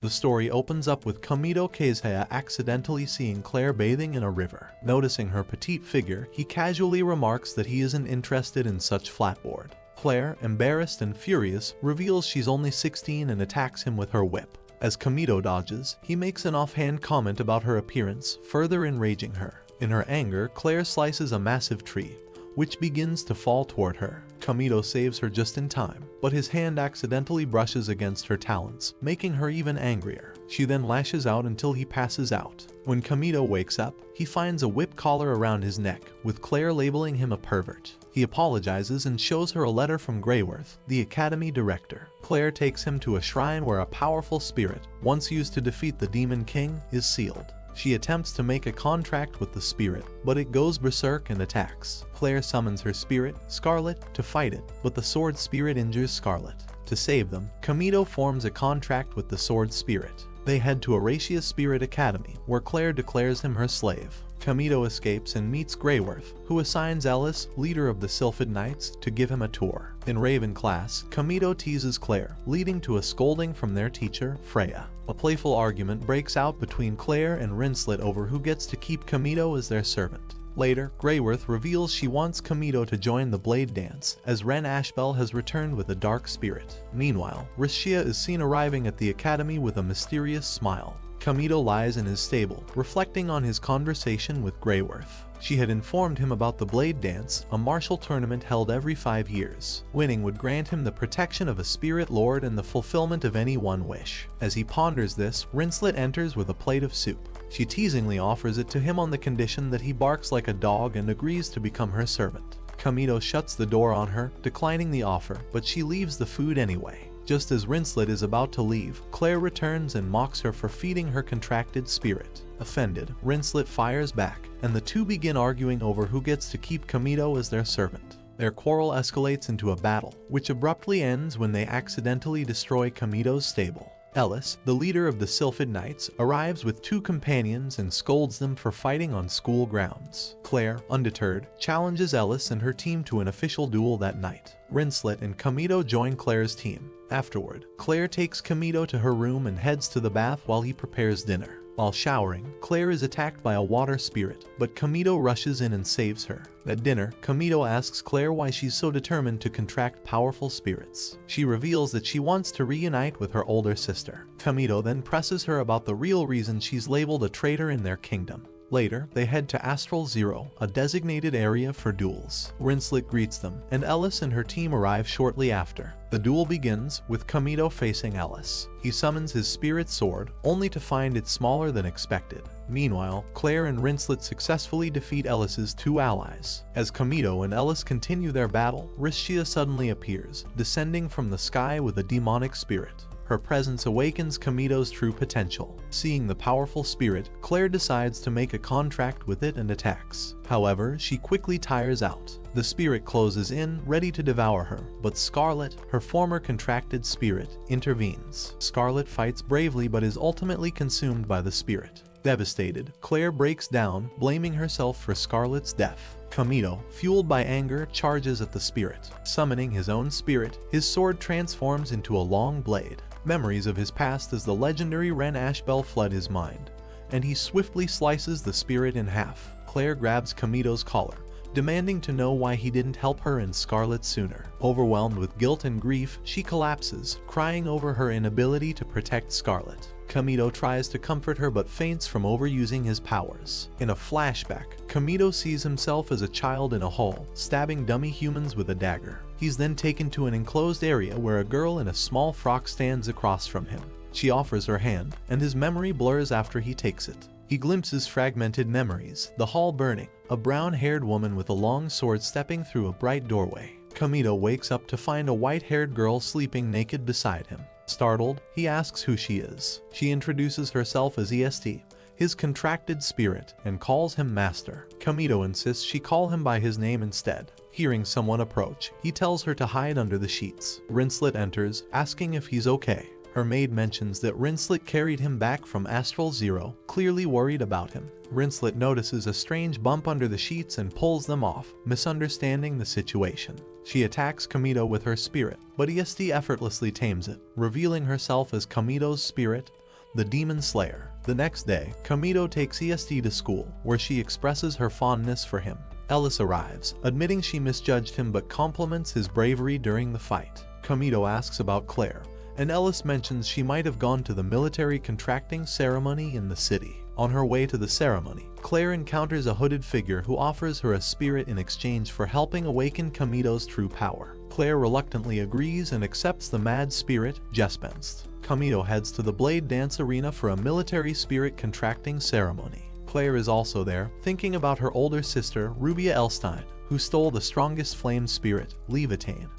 The story opens up with Kamito Kazuya accidentally seeing Claire bathing in a river. Noticing her petite figure, he casually remarks that he isn't interested in such flatboard. Claire, embarrassed and furious, reveals she's only 16 and attacks him with her whip. As Kamito dodges, he makes an offhand comment about her appearance, further enraging her. In her anger, Claire slices a massive tree, which begins to fall toward her. Kamito saves her just in time, but his hand accidentally brushes against her talons, making her even angrier. She then lashes out until he passes out. When Kamito wakes up, he finds a whip collar around his neck, with Claire labeling him a pervert. He apologizes and shows her a letter from Greyworth, the academy director. Claire takes him to a shrine where a powerful spirit, once used to defeat the Demon King, is sealed. She attempts to make a contract with the spirit, but it goes berserk and attacks. Claire summons her spirit, Scarlet, to fight it, but the sword spirit injures Scarlet. To save them, Kamito forms a contract with the sword spirit. They head to Aratia's Spirit Academy, where Claire declares him her slave. Kamito escapes and meets Greyworth, who assigns Ellis, leader of the Sylphid Knights, to give him a tour. In Raven class, Kamito teases Claire, leading to a scolding from their teacher, Freya. A playful argument breaks out between Claire and Rinslet over who gets to keep Kamito as their servant. Later, Greyworth reveals she wants Kamito to join the Blade Dance, as Ren Ashbel has returned with a dark spirit. Meanwhile, Rishia is seen arriving at the academy with a mysterious smile. Kamito lies in his stable, reflecting on his conversation with Greyworth. She had informed him about the Blade Dance, a martial tournament held every 5 years. Winning would grant him the protection of a spirit lord and the fulfillment of any one wish. As he ponders this, Rinslet enters with a plate of soup. She teasingly offers it to him on the condition that he barks like a dog and agrees to become her servant. Kamito shuts the door on her, declining the offer, but she leaves the food anyway. Just as Rinslet is about to leave, Claire returns and mocks her for feeding her contracted spirit. Offended, Rinslet fires back, and the two begin arguing over who gets to keep Kamito as their servant. Their quarrel escalates into a battle, which abruptly ends when they accidentally destroy Kamito's stable. Ellis, the leader of the Sylphid Knights, arrives with 2 companions and scolds them for fighting on school grounds. Claire, undeterred, challenges Ellis and her team to an official duel that night. Rinslet and Kamito join Claire's team. Afterward, Claire takes Kamito to her room and heads to the bath while he prepares dinner. While showering, Claire is attacked by a water spirit, but Kamito rushes in and saves her. At dinner, Kamito asks Claire why she's so determined to contract powerful spirits. She reveals that she wants to reunite with her older sister. Kamito then presses her about the real reason she's labeled a traitor in their kingdom. Later, they head to Astral Zero, a designated area for duels. Rinslet greets them, and Ellis and her team arrive shortly after. The duel begins, with Kamito facing Ellis. He summons his spirit sword, only to find it smaller than expected. Meanwhile, Claire and Rinslet successfully defeat Ellis's 2 allies. As Kamito and Ellis continue their battle, Rishia suddenly appears, descending from the sky with a demonic spirit. Her presence awakens Kamito's true potential. Seeing the powerful spirit, Claire decides to make a contract with it and attacks. However, she quickly tires out. The spirit closes in, ready to devour her, but Scarlet, her former contracted spirit, intervenes. Scarlet fights bravely but is ultimately consumed by the spirit. Devastated, Claire breaks down, blaming herself for Scarlet's death. Kamito, fueled by anger, charges at the spirit. Summoning his own spirit, his sword transforms into a long blade. Memories of his past as the legendary Ren Ashbel flood his mind, and he swiftly slices the spirit in half. Claire grabs Kamito's collar, demanding to know why he didn't help her and Scarlet sooner. Overwhelmed with guilt and grief, she collapses, crying over her inability to protect Scarlet. Kamito tries to comfort her but faints from overusing his powers. In a flashback, Kamito sees himself as a child in a hall, stabbing dummy humans with a dagger. He's then taken to an enclosed area where a girl in a small frock stands across from him. She offers her hand, and his memory blurs after he takes it. He glimpses fragmented memories, the hall burning, a brown-haired woman with a long sword stepping through a bright doorway. Kamito wakes up to find a white-haired girl sleeping naked beside him. Startled, he asks who she is. She introduces herself as EST, his contracted spirit, and calls him Master. Kamito insists she call him by his name instead. Hearing someone approach, he tells her to hide under the sheets. Rinslet enters, asking if he's okay. Her maid mentions that Rinslet carried him back from Astral Zero, clearly worried about him. Rinslet notices a strange bump under the sheets and pulls them off, misunderstanding the situation. She attacks Kamito with her spirit, but EST effortlessly tames it, revealing herself as Kamito's spirit, the Demon Slayer. The next day, Kamito takes EST to school, where she expresses her fondness for him. Ellis arrives, admitting she misjudged him but compliments his bravery during the fight. Kamito asks about Claire, and Ellis mentions she might have gone to the military contracting ceremony in the city. On her way to the ceremony, Claire encounters a hooded figure who offers her a spirit in exchange for helping awaken Kamito's true power. Claire reluctantly agrees and accepts the mad spirit, Gespenst. Kamito heads to the Blade Dance Arena for a military spirit contracting ceremony. Claire is also there, thinking about her older sister, Rubia Elstein, who stole the strongest flame spirit, Levitane,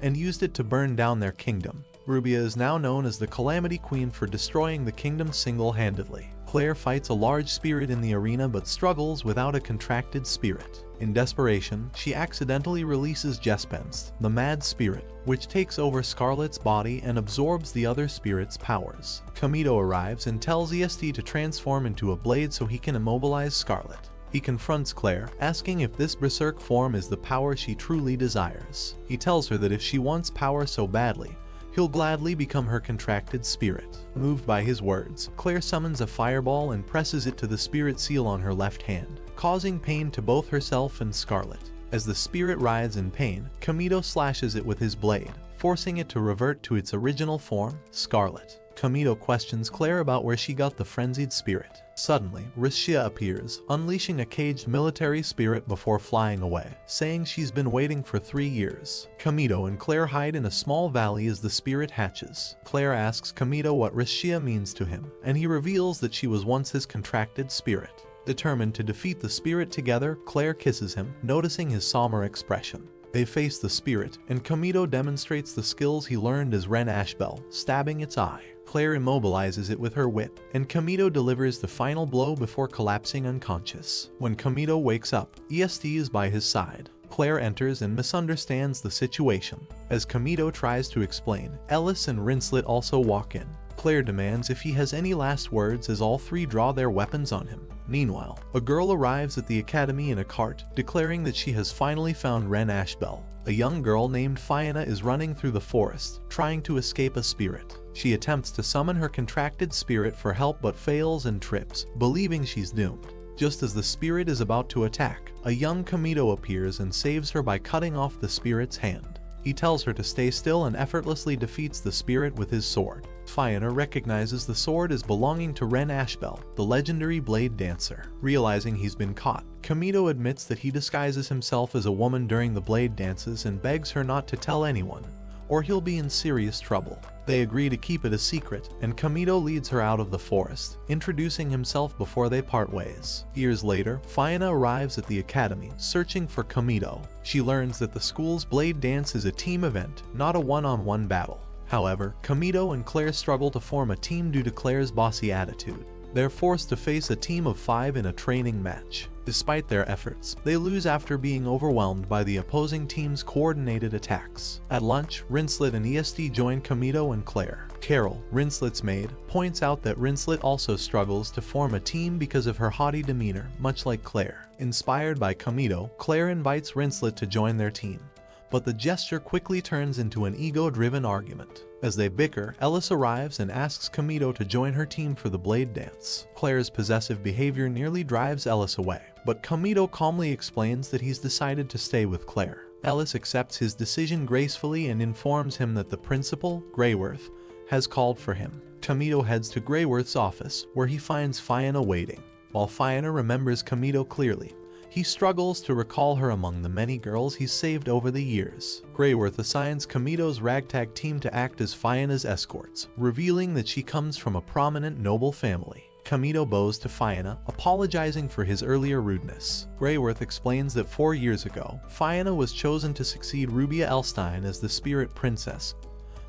and used it to burn down their kingdom. Rubia is now known as the Calamity Queen for destroying the kingdom single-handedly. Claire fights a large spirit in the arena but struggles without a contracted spirit. In desperation, she accidentally releases Gespenst, the mad spirit, which takes over Scarlet's body and absorbs the other spirit's powers. Kamito arrives and tells EST to transform into a blade so he can immobilize Scarlet. He confronts Claire, asking if this berserk form is the power she truly desires. He tells her that if she wants power so badly, he'll gladly become her contracted spirit. Moved by his words, Claire summons a fireball and presses it to the spirit seal on her left hand, causing pain to both herself and Scarlet. As the spirit writhes in pain, Kamito slashes it with his blade, forcing it to revert to its original form, Scarlet. Kamito questions Claire about where she got the frenzied spirit. Suddenly, Rishia appears, unleashing a caged military spirit before flying away, saying she's been waiting for 3 years. Kamito and Claire hide in a small valley as the spirit hatches. Claire asks Kamito what Rishia means to him, and he reveals that she was once his contracted spirit. Determined to defeat the spirit together, Claire kisses him, noticing his somber expression. They face the spirit, and Kamito demonstrates the skills he learned as Ren Ashbel, stabbing its eye. Claire immobilizes it with her whip, and Kamito delivers the final blow before collapsing unconscious. When Kamito wakes up, EST is by his side. Claire enters and misunderstands the situation. As Kamito tries to explain, Ellis and Rinslet also walk in. Claire demands if he has any last words as all three draw their weapons on him. Meanwhile, a girl arrives at the academy in a cart, declaring that she has finally found Ren Ashbel. A young girl named Fiona is running through the forest, trying to escape a spirit. She attempts to summon her contracted spirit for help but fails and trips, believing she's doomed. Just as the spirit is about to attack, a young Kamito appears and saves her by cutting off the spirit's hand. He tells her to stay still and effortlessly defeats the spirit with his sword. Fiona recognizes the sword as belonging to Ren Ashbel, the legendary blade dancer. Realizing he's been caught, Kamito admits that he disguises himself as a woman during the blade dances and begs her not to tell anyone, or he'll be in serious trouble. They agree to keep it a secret, and Kamito leads her out of the forest, introducing himself before they part ways. Years later, Fiona arrives at the academy, searching for Kamito. She learns that the school's blade dance is a team event, not a one-on-one battle. However, Kamito and Claire struggle to form a team due to Claire's bossy attitude. They're forced to face a team of 5 in a training match. Despite their efforts, they lose after being overwhelmed by the opposing team's coordinated attacks. At lunch, Rinslet and EST join Kamito and Claire. Carol, Rinslet's maid, points out that Rinslet also struggles to form a team because of her haughty demeanor, much like Claire. Inspired by Kamito, Claire invites Rinslet to join their team, but the gesture quickly turns into an ego-driven argument. As they bicker, Ellis arrives and asks Kamito to join her team for the blade dance. Claire's possessive behavior nearly drives Ellis away, but Kamito calmly explains that he's decided to stay with Claire. Ellis accepts his decision gracefully and informs him that the principal, Greyworth, has called for him. Kamito heads to Greyworth's office, where he finds Fiona waiting. While Fiona remembers Kamito clearly, he struggles to recall her among the many girls he's saved over the years. Greyworth assigns Kamito's ragtag team to act as Fiona's escorts, revealing that she comes from a prominent noble family. Kamito bows to Fiona, apologizing for his earlier rudeness. Greyworth explains that 4 years ago, Fiona was chosen to succeed Rubia Elstein as the Spirit Princess,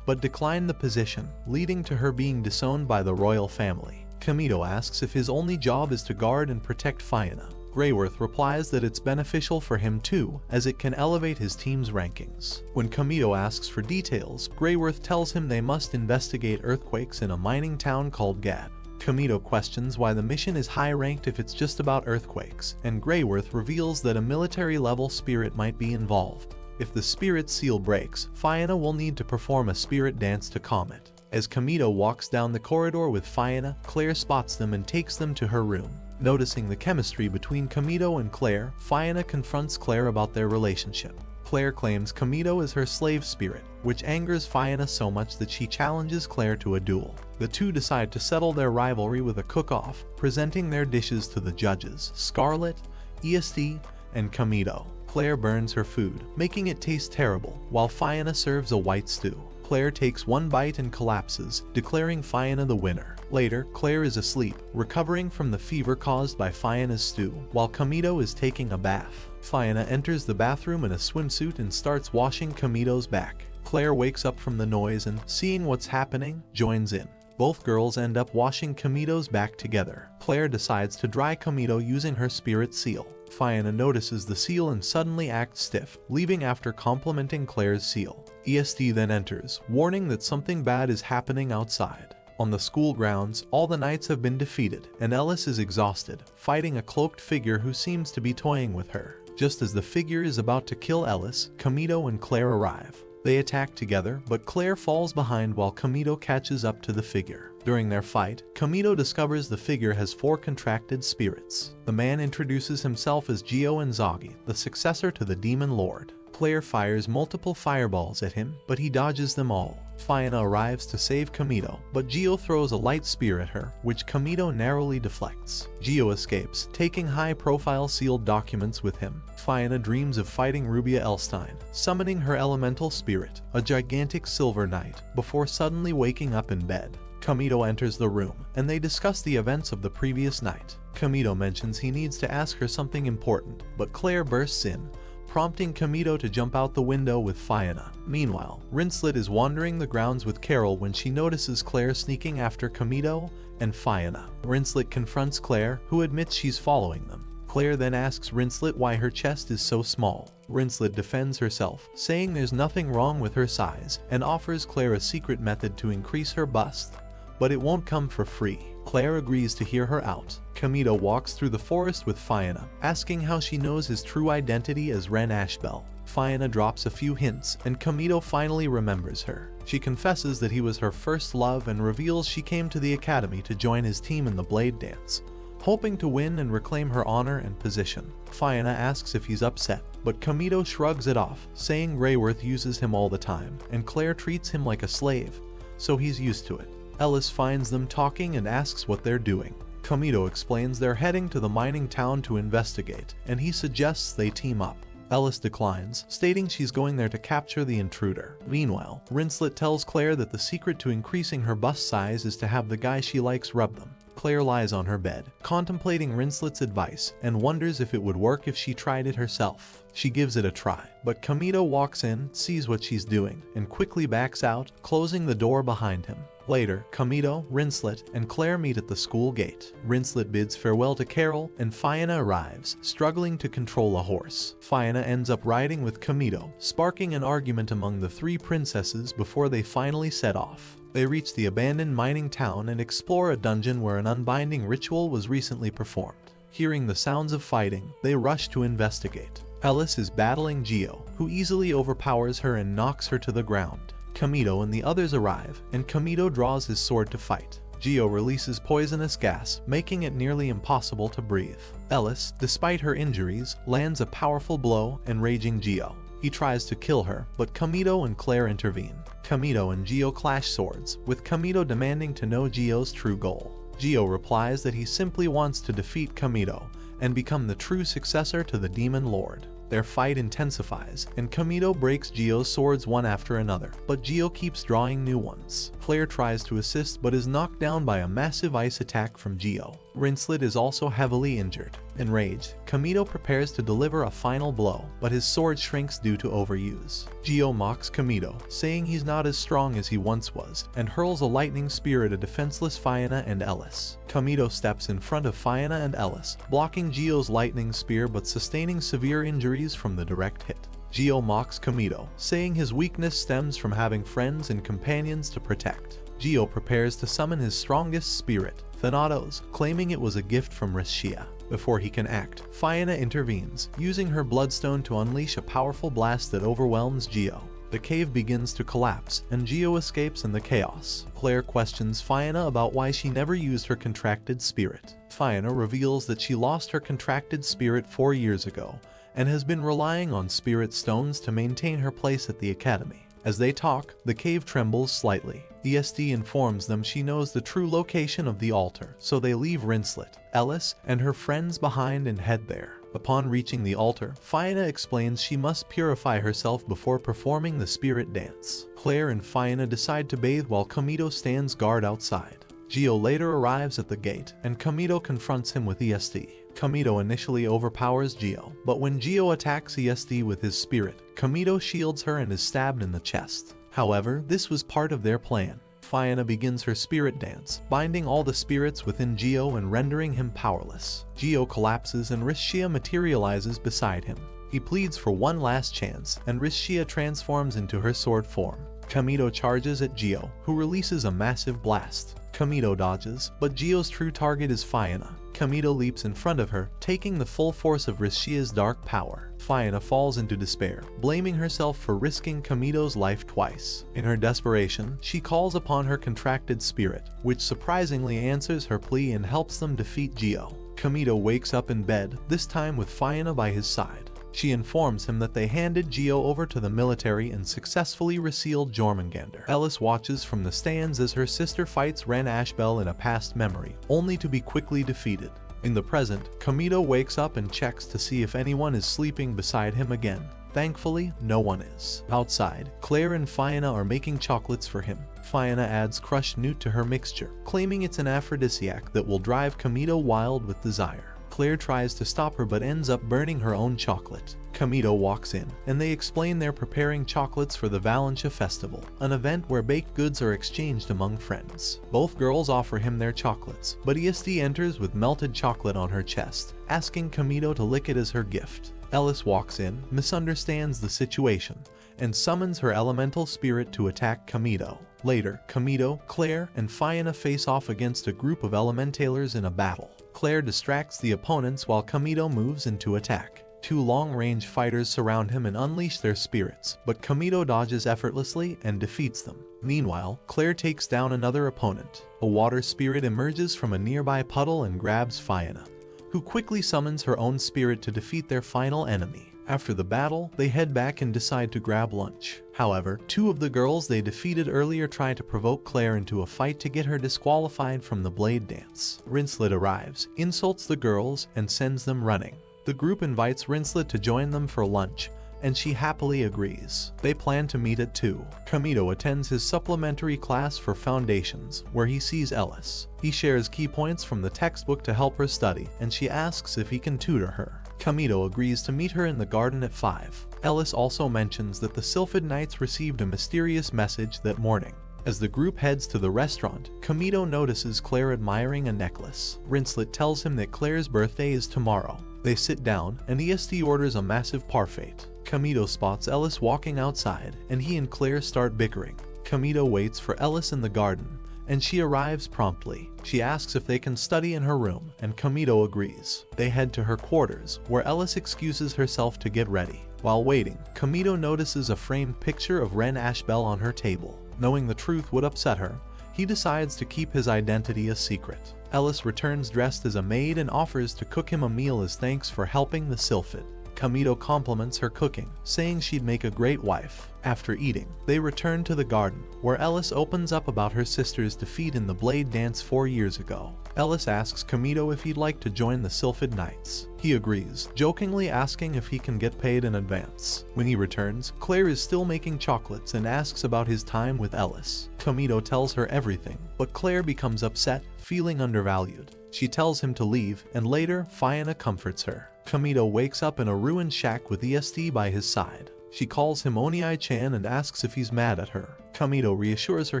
but declined the position, leading to her being disowned by the royal family. Kamito asks if his only job is to guard and protect Fiona. Greyworth replies that it's beneficial for him too, as it can elevate his team's rankings. When Kamito asks for details, Greyworth tells him they must investigate earthquakes in a mining town called Gad. Kamito questions why the mission is high-ranked if it's just about earthquakes, and Greyworth reveals that a military-level spirit might be involved. If the spirit seal breaks, Fiona will need to perform a spirit dance to calm it. As Kamito walks down the corridor with Fiona, Claire spots them and takes them to her room. Noticing the chemistry between Kamito and Claire, Fiona confronts Claire about their relationship. Claire claims Kamito is her slave spirit, which angers Fiona so much that she challenges Claire to a duel. The two decide to settle their rivalry with a cook-off, presenting their dishes to the judges, Scarlet, EST, and Kamito. Claire burns her food, making it taste terrible, while Fiona serves a white stew. Claire takes one bite and collapses, declaring Fiona the winner. Later, Claire is asleep, recovering from the fever caused by Fiona's stew, while Kamito is taking a bath. Fiona enters the bathroom in a swimsuit and starts washing Kamito's back. Claire wakes up from the noise and, seeing what's happening, joins in. Both girls end up washing Kamito's back together. Claire decides to dry Kamito using her spirit seal. Fiona notices the seal and suddenly acts stiff, leaving after complimenting Claire's seal. EST then enters, warning that something bad is happening outside. On the school grounds, all the knights have been defeated, and Ellis is exhausted, fighting a cloaked figure who seems to be toying with her. Just as the figure is about to kill Ellis, Kamito and Claire arrive. They attack together, but Claire falls behind while Kamito catches up to the figure. During their fight, Kamito discovers the figure has 4 contracted spirits. The man introduces himself as Gio Inzaghi, the successor to the Demon Lord. Claire fires multiple fireballs at him, but he dodges them all. Fiona arrives to save Kamito, but Gio throws a light spear at her, which Kamito narrowly deflects. Gio escapes, taking high-profile sealed documents with him. Fiona dreams of fighting Rubia Elstein, summoning her elemental spirit, a gigantic silver knight, before suddenly waking up in bed. Kamito enters the room, and they discuss the events of the previous night. Kamito mentions he needs to ask her something important, but Claire bursts in, prompting Kamito to jump out the window with Fiona. Meanwhile, Rinslet is wandering the grounds with Carol when she notices Claire sneaking after Kamito and Fiona. Rinslet confronts Claire, who admits she's following them. Claire then asks Rinslet why her chest is so small. Rinslet defends herself, saying there's nothing wrong with her size, and offers Claire a secret method to increase her bust, but it won't come for free. Claire agrees to hear her out. Kamito walks through the forest with Fiona, asking how she knows his true identity as Ren Ashbel. Fiona drops a few hints, and Kamito finally remembers her. She confesses that he was her first love and reveals she came to the academy to join his team in the blade dance, hoping to win and reclaim her honor and position. Fiona asks if he's upset, but Kamito shrugs it off, saying Greyworth uses him all the time, and Claire treats him like a slave, so he's used to it. Ellis finds them talking and asks what they're doing. Kamito explains they're heading to the mining town to investigate, and he suggests they team up. Ellis declines, stating she's going there to capture the intruder. Meanwhile, Rinslet tells Claire that the secret to increasing her bust size is to have the guy she likes rub them. Claire lies on her bed, contemplating Rinslet's advice, and wonders if it would work if she tried it herself. She gives it a try, but Kamito walks in, sees what she's doing, and quickly backs out, closing the door behind him. Later, Kamito, Rinslet, and Claire meet at the school gate. Rinslet bids farewell to Carol, and Fiona arrives, struggling to control a horse. Fiona ends up riding with Kamito, sparking an argument among the 3 princesses before they finally set off. They reach the abandoned mining town and explore a dungeon where an unbinding ritual was recently performed. Hearing the sounds of fighting, they rush to investigate. Ellis is battling Gio, who easily overpowers her and knocks her to the ground. Kamito and the others arrive, and Kamito draws his sword to fight. Gio releases poisonous gas, making it nearly impossible to breathe. Ellis, despite her injuries, lands a powerful blow, enraging Gio. He tries to kill her, but Kamito and Claire intervene. Kamito and Gio clash swords, with Kamito demanding to know Gio's true goal. Gio replies that he simply wants to defeat Kamito and become the true successor to the Demon Lord. Their fight intensifies, and Kamito breaks Gio's swords one after another, but Gio keeps drawing new ones. Claire tries to assist but is knocked down by a massive ice attack from Gio. Rinslet is also heavily injured. Enraged, Kamito prepares to deliver a final blow, but his sword shrinks due to overuse. Gio mocks Kamito, saying he's not as strong as he once was, and hurls a lightning spear at a defenseless Fiona and Ellis. Kamito steps in front of Fiona and Ellis, blocking Gio's lightning spear but sustaining severe injuries from the direct hit. Gio mocks Kamito, saying his weakness stems from having friends and companions to protect. Gio prepares to summon his strongest spirit, Thanatos, claiming it was a gift from Rishia. Before he can act, Fiona intervenes, using her bloodstone to unleash a powerful blast that overwhelms Gio. The cave begins to collapse, and Gio escapes in the chaos. Claire questions Fiona about why she never used her contracted spirit. Fiona reveals that she lost her contracted spirit 4 years ago, and has been relying on spirit stones to maintain her place at the academy. As they talk, the cave trembles slightly. ESD informs them she knows the true location of the altar, so they leave Rinslet, Ellis, and her friends behind and head there. Upon reaching the altar, Fiona explains she must purify herself before performing the spirit dance. Claire and Fiona decide to bathe while Kamito stands guard outside. Gio later arrives at the gate, and Kamito confronts him with ESD. Kamito initially overpowers Gio, but when Gio attacks ESD with his spirit, Kamito shields her and is stabbed in the chest. However, this was part of their plan. Fiona begins her spirit dance, binding all the spirits within Gio and rendering him powerless. Gio collapses and Rishia materializes beside him. He pleads for one last chance, and Rishia transforms into her sword form. Kamito charges at Gio, who releases a massive blast. Kamito dodges, but Gio's true target is Fiona. Kamito leaps in front of her, taking the full force of Rishia's dark power. Fiona falls into despair, blaming herself for risking Kamito's life twice. In her desperation, she calls upon her contracted spirit, which surprisingly answers her plea and helps them defeat Gio. Kamito wakes up in bed, this time with Fiona by his side. She informs him that they handed Gio over to the military and successfully resealed Jormungandr. Ellis watches from the stands as her sister fights Ren Ashbel in a past memory, only to be quickly defeated. In the present, Kamito wakes up and checks to see if anyone is sleeping beside him again. Thankfully, no one is. Outside, Claire and Fiona are making chocolates for him. Fiona adds crushed newt to her mixture, claiming it's an aphrodisiac that will drive Kamito wild with desire. Claire tries to stop her but ends up burning her own chocolate. Kamito walks in, and they explain they're preparing chocolates for the Valencia Festival, an event where baked goods are exchanged among friends. Both girls offer him their chocolates, but ESD enters with melted chocolate on her chest, asking Kamito to lick it as her gift. Ellis walks in, misunderstands the situation, and summons her elemental spirit to attack Kamito. Later, Kamito, Claire, and Fiona face off against a group of elementalers in a battle. Claire distracts the opponents while Kamito moves into attack. Two long-range fighters surround him and unleash their spirits, but Kamito dodges effortlessly and defeats them. Meanwhile, Claire takes down another opponent. A water spirit emerges from a nearby puddle and grabs Fiona, who quickly summons her own spirit to defeat their final enemy. After the battle, they head back and decide to grab lunch. However, two of the girls they defeated earlier try to provoke Claire into a fight to get her disqualified from the blade dance. Rinslet arrives, insults the girls, and sends them running. The group invites Rinslet to join them for lunch, and she happily agrees. They plan to meet at 2. Kamito attends his supplementary class for Foundations, where he sees Ellis. He shares key points from the textbook to help her study, and she asks if he can tutor her. Kamito agrees to meet her in the garden at 5. Ellis also mentions that the Sylphid Knights received a mysterious message that morning. As the group heads to the restaurant, Kamito notices Claire admiring a necklace. Rinslet tells him that Claire's birthday is tomorrow. They sit down, and ESD orders a massive parfait. Kamito spots Ellis walking outside, and he and Claire start bickering. Kamito waits for Ellis in the garden, and she arrives promptly. She asks if they can study in her room, and Kamito agrees. They head to her quarters, where Ellis excuses herself to get ready. While waiting, Kamito notices a framed picture of Ren Ashbel on her table. Knowing the truth would upset her, he decides to keep his identity a secret. Ellis returns dressed as a maid and offers to cook him a meal as thanks for helping the Sylphid. Kamito compliments her cooking, saying she'd make a great wife. After eating, they return to the garden, where Ellis opens up about her sister's defeat in the blade dance 4 years ago. Ellis asks Kamito if he'd like to join the Sylphid Knights. He agrees, jokingly asking if he can get paid in advance. When he returns, Claire is still making chocolates and asks about his time with Ellis. Kamito tells her everything, but Claire becomes upset, feeling undervalued. She tells him to leave, and later, Fiona comforts her. Kamito wakes up in a ruined shack with ESD by his side. She calls him Oniai-chan and asks if he's mad at her. Kamito reassures her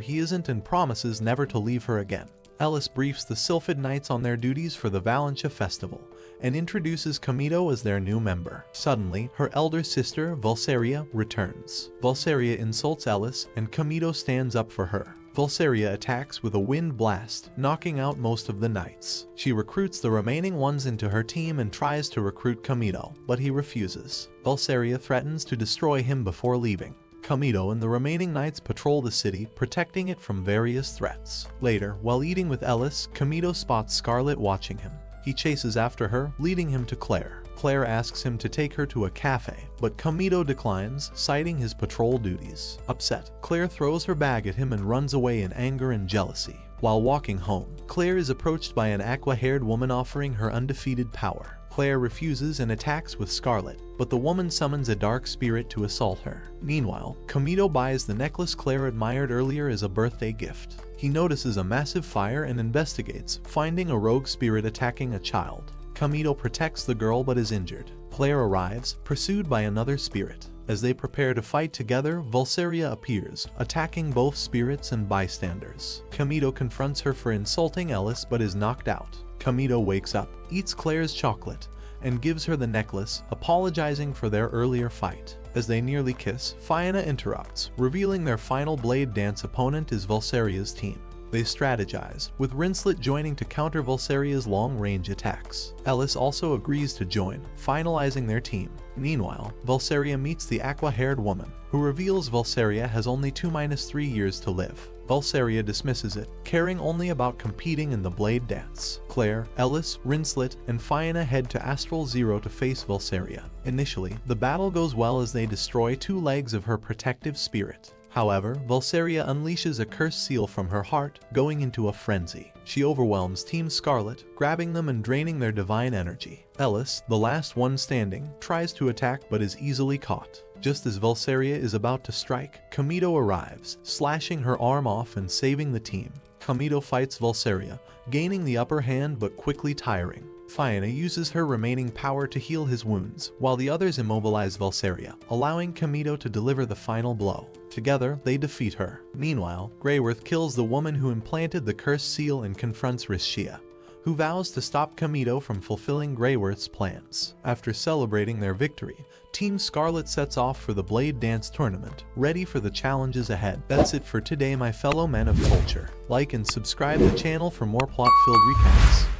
he isn't and promises never to leave her again. Ellis briefs the Sylphid Knights on their duties for the Valencia Festival, and introduces Kamito as their new member. Suddenly, her elder sister, Valseria, returns. Valseria insults Ellis, and Kamito stands up for her. Valseria attacks with a wind blast, knocking out most of the knights. She recruits the remaining ones into her team and tries to recruit Kamito, but he refuses. Valseria threatens to destroy him before leaving. Kamito and the remaining knights patrol the city, protecting it from various threats. Later, while eating with Ellis, Kamito spots Scarlet watching him. He chases after her, leading him to Claire. Claire asks him to take her to a cafe, but Kamito declines, citing his patrol duties. Upset, Claire throws her bag at him and runs away in anger and jealousy. While walking home, Claire is approached by an aqua-haired woman offering her undefeated power. Claire refuses and attacks with Scarlet, but the woman summons a dark spirit to assault her. Meanwhile, Kamito buys the necklace Claire admired earlier as a birthday gift. He notices a massive fire and investigates, finding a rogue spirit attacking a child. Kamito protects the girl but is injured. Claire arrives, pursued by another spirit. As they prepare to fight together, Vulsaria appears, attacking both spirits and bystanders. Kamito confronts her for insulting Ellis but is knocked out. Kamito wakes up, eats Claire's chocolate, and gives her the necklace, apologizing for their earlier fight. As they nearly kiss, Fiona interrupts, revealing their final blade dance opponent is Vulsaria's team. They strategize, with Rinslet joining to counter Vulsaria's long-range attacks. Ellis also agrees to join, finalizing their team. Meanwhile, Vulsaria meets the aqua-haired woman, who reveals Vulsaria has only 2-3 years to live. Vulsaria dismisses it, caring only about competing in the blade dance. Claire, Ellis, Rinslet, and Fiona head to Astral Zero to face Vulsaria. Initially, the battle goes well as they destroy 2 legs of her protective spirit. However, Vulsaria unleashes a curse seal from her heart, going into a frenzy. She overwhelms Team Scarlet, grabbing them and draining their divine energy. Ellis, the last one standing, tries to attack but is easily caught. Just as Vulsaria is about to strike, Kamito arrives, slashing her arm off and saving the team. Kamito fights Vulsaria, gaining the upper hand but quickly tiring. Fiona uses her remaining power to heal his wounds, while the others immobilize Vulsaria, allowing Kamito to deliver the final blow. Together, they defeat her. Meanwhile, Greyworth kills the woman who implanted the cursed seal and confronts Rishia, who vows to stop Kamito from fulfilling Greyworth's plans. After celebrating their victory, Team Scarlet sets off for the Blade Dance Tournament, ready for the challenges ahead. That's it for today, my fellow men of culture. Like and subscribe the channel for more plot-filled recaps.